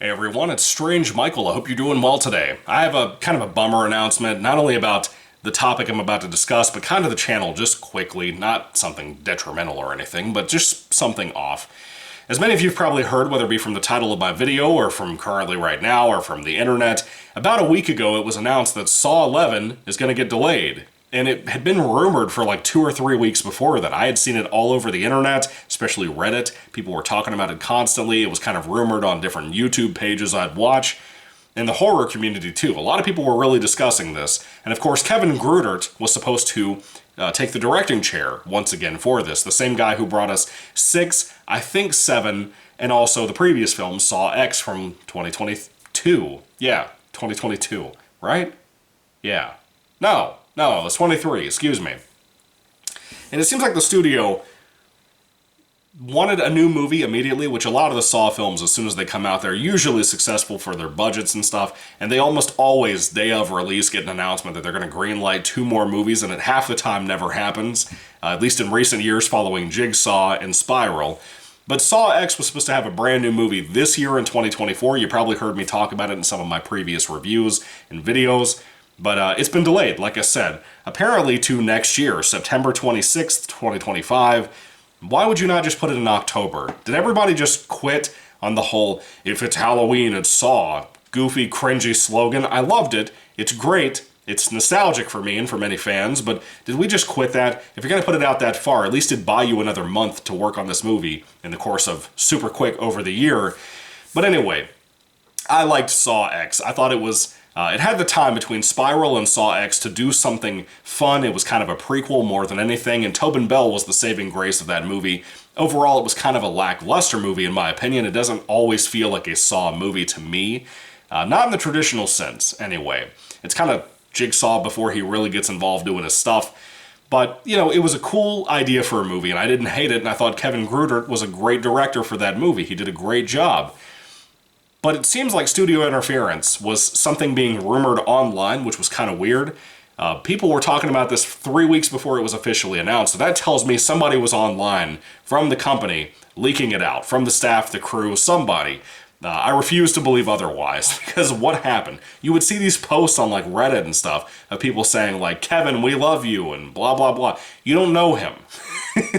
Hey everyone, it's Strange Michael. I hope you're doing well today. I have a kind of a bummer announcement, not only about the topic I'm about to discuss, but kind of the channel just quickly, not something detrimental or anything, but just something off. As many of you have probably heard, whether it be from the title of my video, or from currently right now, or from the internet, about a week ago it was announced that Saw 11 is going to get delayed. And it had been rumored for like 2 or 3 weeks before that. I had seen it all over the internet, especially Reddit. People were talking about it constantly. It was kind of rumored on different YouTube pages I'd watch. In the horror community too. A lot of people were really discussing this. And of course, Kevin Grudert was supposed to take the directing chair once again for this. The same guy who brought us 6, I think 7, and also the previous film, Saw X from 2022. Yeah, 2022, right? Yeah. No, it's 23, excuse me. And it seems like the studio wanted a new movie immediately, which a lot of the Saw films, as soon as they come out, they're usually successful for their budgets and stuff, and they almost always, day of release, get an announcement that they're going to greenlight 2 more movies, and it half the time never happens, at least in recent years following Jigsaw and Spiral. But Saw X was supposed to have a brand new movie this year in 2024. You probably heard me talk about it in some of my previous reviews and videos. But it's been delayed, like I said, apparently to next year, September 26th, 2025. Why would you not just put it in October? Did everybody just quit on the whole, if it's Halloween, it's Saw, goofy, cringy slogan? I loved it. It's great. It's nostalgic for me and for many fans, but did we just quit that? If you're going to put it out that far, at least it'd buy you another month to work on this movie in the course of super quick over the year. But anyway, I liked Saw X. I thought it was... it had the time between Spiral and Saw X to do something fun. It was kind of a prequel more than anything, and Tobin Bell was the saving grace of that movie. Overall, it was kind of a lackluster movie, in my opinion. It doesn't always feel like a Saw movie to me. Not in the traditional sense, anyway. It's kind of Jigsaw before he really gets involved doing his stuff. But, you know, it was a cool idea for a movie, and I didn't hate it, and I thought Kevin Grudert was a great director for that movie. He did a great job. But it seems like studio interference was something being rumored online, which was kind of weird. People were talking about this 3 weeks before it was officially announced, so that tells me somebody was online from the company leaking it out, from the staff, the crew, somebody. I refuse to believe otherwise, because what happened? You would see these posts on like Reddit and stuff of people saying like, Kevin, we love you, and blah, blah, blah. You don't know him.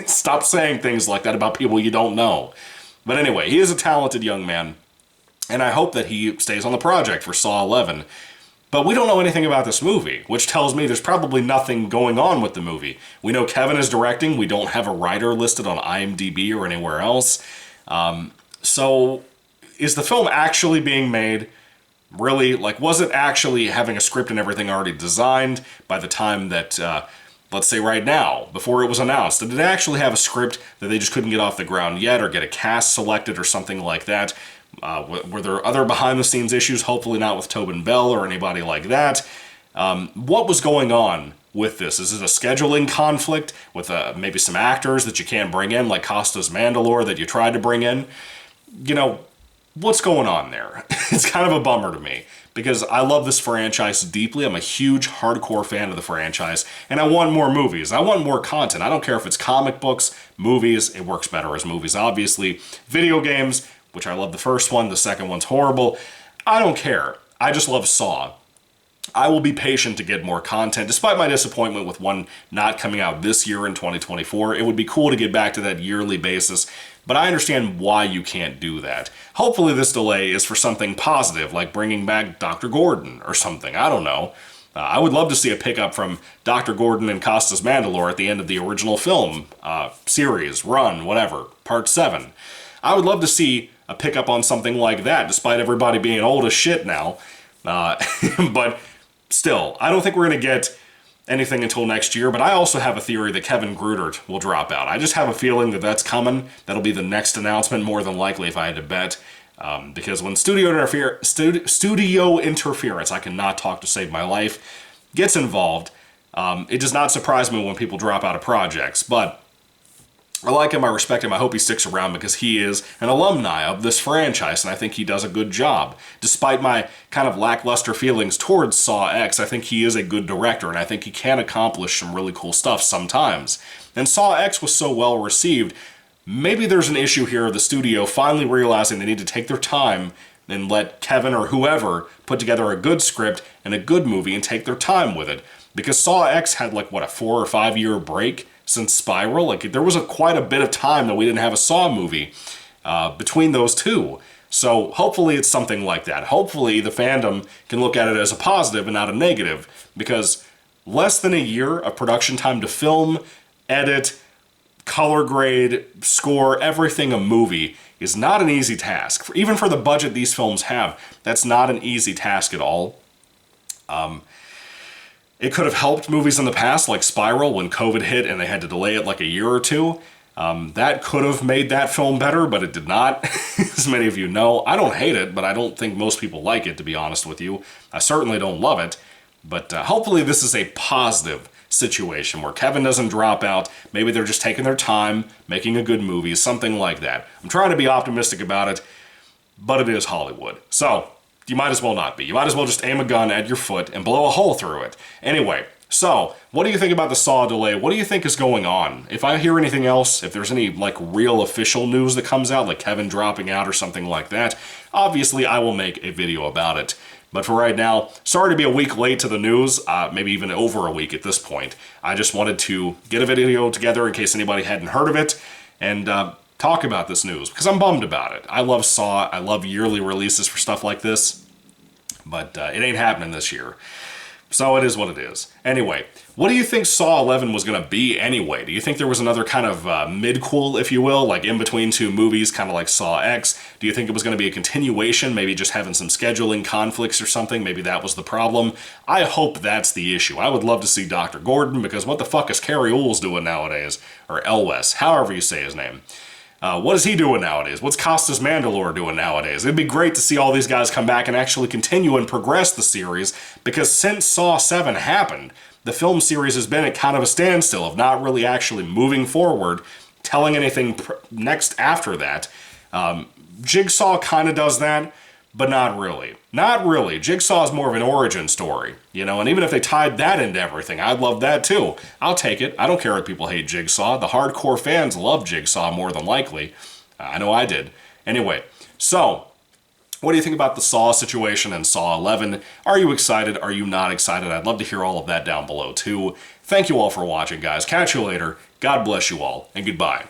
Stop saying things like that about people you don't know. But anyway, he is a talented young man. And I hope that he stays on the project for Saw 11. But we don't know anything about this movie, which tells me there's probably nothing going on with the movie. We know Kevin is directing. We don't have a writer listed on IMDb or anywhere else. So is the film actually being made? Really? Like, was it actually having a script and everything already designed by the time that, let's say right now, before it was announced? Did it actually have a script that they just couldn't get off the ground yet, or get a cast selected or something like that? Were there other behind-the-scenes issues? Hopefully not with Tobin Bell or anybody like that. What was going on with this? Is it a scheduling conflict with maybe some actors that you can't bring in, like Costas Mandylor that you tried to bring in? You know, what's going on there? It's kind of a bummer to me, because I love this franchise deeply. I'm a huge, hardcore fan of the franchise, and I want more movies. I want more content. I don't care if it's comic books, movies. It works better as movies, obviously. Video games, which I love the first one, the second one's horrible. I don't care. I just love Saw. I will be patient to get more content, despite my disappointment with one not coming out this year in 2024. It would be cool to get back to that yearly basis, but I understand why you can't do that. Hopefully this delay is for something positive, like bringing back Dr. Gordon or something. I don't know. I would love to see a pickup from Dr. Gordon and Costas Mandylor at the end of the original film, series, run, whatever, part 7. I would love to see a pickup on something like that, despite everybody being old as shit now. But still, I don't think we're going to get anything until next year, but I also have a theory that Kevin Grudert will drop out. I just have a feeling that that's coming. That'll be the next announcement, more than likely, if I had to bet. Because when studio interference, I cannot talk to save my life, gets involved, it does not surprise me when people drop out of projects. But I like him, I respect him, I hope he sticks around, because he is an alumni of this franchise, and I think he does a good job. Despite my kind of lackluster feelings towards Saw X, I think he is a good director, and I think he can accomplish some really cool stuff sometimes. And Saw X was so well received, maybe there's an issue here of the studio finally realizing they need to take their time and let Kevin or whoever put together a good script and a good movie and take their time with it. Because Saw X had like, what, a 4 or 5 year break since Spiral? Like, there was quite a bit of time that we didn't have a Saw movie between those two. So hopefully it's something like that. Hopefully the fandom can look at it as a positive and not a negative, because less than a year of production time to film, edit, color grade, score, everything a movie is not an easy task. Even for the budget these films have, that's not an easy task at all. It could have helped movies in the past, like Spiral, when COVID hit and they had to delay it like a year or two. That could have made that film better, but it did not, as many of you know. I don't hate it, but I don't think most people like it, to be honest with you. I certainly don't love it, but hopefully this is a positive situation where Kevin doesn't drop out. Maybe they're just taking their time, making a good movie, something like that. I'm trying to be optimistic about it, but it is Hollywood. So, you might as well not be. You might as well just aim a gun at your foot and blow a hole through it. Anyway, so, what do you think about the Saw delay? What do you think is going on? If I hear anything else, if there's any, like, real official news that comes out, like Kevin dropping out or something like that, obviously I will make a video about it. But for right now, sorry to be a week late to the news, maybe even over a week at this point. I just wanted to get a video together in case anybody hadn't heard of it, and talk about this news, because I'm bummed about it. I love Saw, I love yearly releases for stuff like this, but it ain't happening this year. So it is what it is. Anyway, what do you think Saw 11 was going to be anyway? Do you think there was another kind of midquel, if you will, like in between two movies, kind of like Saw X? Do you think it was going to be a continuation, maybe just having some scheduling conflicts or something? Maybe that was the problem. I hope that's the issue. I would love to see Dr. Gordon, because what the fuck is Carrie Ools doing nowadays? Or Elwes, however you say his name. What is he doing nowadays? What's Costas Mandylor doing nowadays? It'd be great to see all these guys come back and actually continue and progress the series, because since Saw 7 happened, the film series has been at kind of a standstill of not really actually moving forward, telling anything next after that. Jigsaw kind of does that, but not really. Not really. Jigsaw is more of an origin story, you know, and even if they tied that into everything, I'd love that too. I'll take it. I don't care if people hate Jigsaw. The hardcore fans love Jigsaw more than likely. I know I did. Anyway, so what do you think about the Saw situation and Saw 11? Are you excited? Are you not excited? I'd love to hear all of that down below too. Thank you all for watching, guys. Catch you later. God bless you all, and goodbye.